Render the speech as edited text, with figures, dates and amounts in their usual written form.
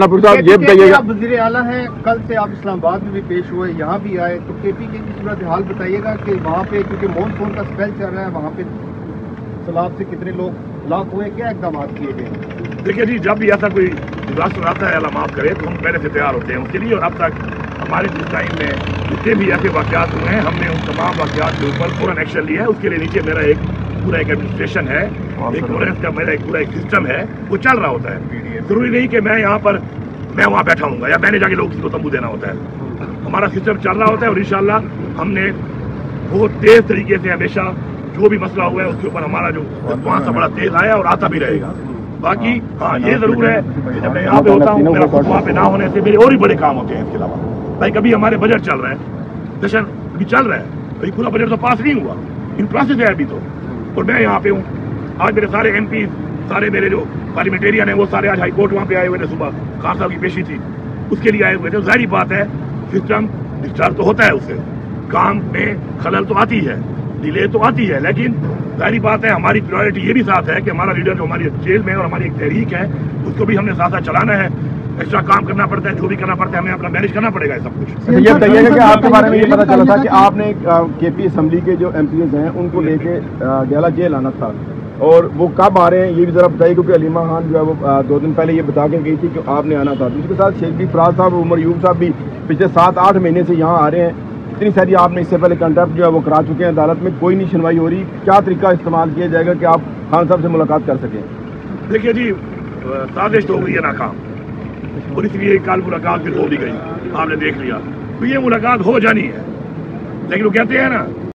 یہ بتائیے گا، وزیر اعلیٰ ہیں، کل سے آپ اسلام آباد میں بھی پیش ہوئے، یہاں بھی آئے، تو کے پی کے کی صورتحال بتائیے گا کہ وہاں پہ کیونکہ مون کا اسپیل چل رہا ہے، وہاں پہ سیلاب سے کتنے لوگ لاک ہوئے، کیا اقدامات کیے گئے؟ دیکھیے جی، جب بھی ایسا کوئی ڈیزاسٹر آتا ہے، اللہ معاف کرے، تو ہم پہلے سے تیار ہوتے ہیں اس کے لیے، اور اب تک ہمارے ٹائم میں جتنے بھی ایسے واقعات ہوئے ہیں، ہم نے ان تمام واقعات کے اوپر فوراً ایکشن لیا ہے۔ اس کے لیے نیچے میرا پورا ایک ایڈمنسٹریشن ہے، ایک کا میرا پورا ایک سسٹم ہے، وہ چل رہا ہوتا ہے۔ ضروری نہیں کہ میں یہاں پر میں وہاں بیٹھا ہوں گا یا میں نے جا کے لوگ کو تمبو دینا ہوتا ہے۔ ہمارا سسٹم چل رہا ہوتا ہے، اور انشاءاللہ ہم نے بہت تیز طریقے سے ہمیشہ جو بھی مسئلہ ہوا ہے اس کے اوپر ہمارا جو رسپانس بڑا تیز آیا اور آتا بھی رہے گا۔ باقی ہاں یہ ضرور ہے کہ جب میں یہاں پہ ہوتا ہوں، میرا خود وہاں پہ نہ ہونے سے میرے اور بھی بڑے کام ہوتے ہیں۔ اس کے علاوہ بھائی کبھی ہمارے بجٹ چل رہا ہے، سیشن ابھی چل رہا ہے، ابھی پورا بجٹ تو پاس نہیں ہوا، ان پروسیس ہے ابھی تو، اور میں یہاں پہ ہوں۔ آج میرے سارے ایم پی، سارے میرے جو پارلیمنٹیرین ہیں، وہ سارے آج ہائی کورٹ وہاں پہ آئے ہوئے تھے، صبح خان صاحب کی پیشی تھی، اس کے لیے آئے ہوئے تھے۔ ظاہری بات ہے سسٹم ڈسچارج تو ہوتا ہے، اس سے کام میں خلل تو آتی ہے، ڈیلے تو آتی ہے، لیکن ظاہری بات ہے ہماری پرائرٹی یہ بھی ساتھ ہے کہ ہمارا لیڈر جو ہماری جیل میں ہے اور ہماری ایک تحریک ہے، اس کو بھی ہم نے ساتھ ساتھ چلانا ہے۔ ایکسٹرا کام کرنا پڑتا ہے، جو بھی کرنا پڑتا ہے، ہمیں اپنا مینیج کرنا پڑے گا سب کچھ۔ یہ بتائیے گا کہ آپ کے بارے میں یہ پتا چلا تھا کہ آپ نے کے پی اسمبلی کے جو ایم پی ایز ہیں ان کو لے کے ڈیالہ جیل آنا تھا، اور وہ کب آ رہے ہیں یہ بھی ذرا بتائیے، کیونکہ علیمہ خان جو ہے وہ 2 دن پہلے یہ بتا کے گئی تھی کہ آپ نے آنا تھا۔ اس کے ساتھ شیخ فراز صاحب، عمر ایوب صاحب بھی پچھلے 7-8 مہینے سے یہاں آ رہے ہیں۔ اتنی ساری آپ نے اس سے پہلے کنٹیکٹ جو ہے وہ کرا چکے ہیں، عدالت میں کوئی نہیں سنوائی ہو رہی، کیا طریقہ استعمال کیا جائے گا کہ آپ خان صاحب سے ملاقات کر سکیں؟ دیکھیے جی، سازش تو ہو گئی ہے ناکام، اور اس لیے کل ملاقات پھر ہو بھی گئی، آپ نے دیکھ لیا، تو یہ ملاقات ہو جانی ہے، لیکن وہ کہتے ہیں نا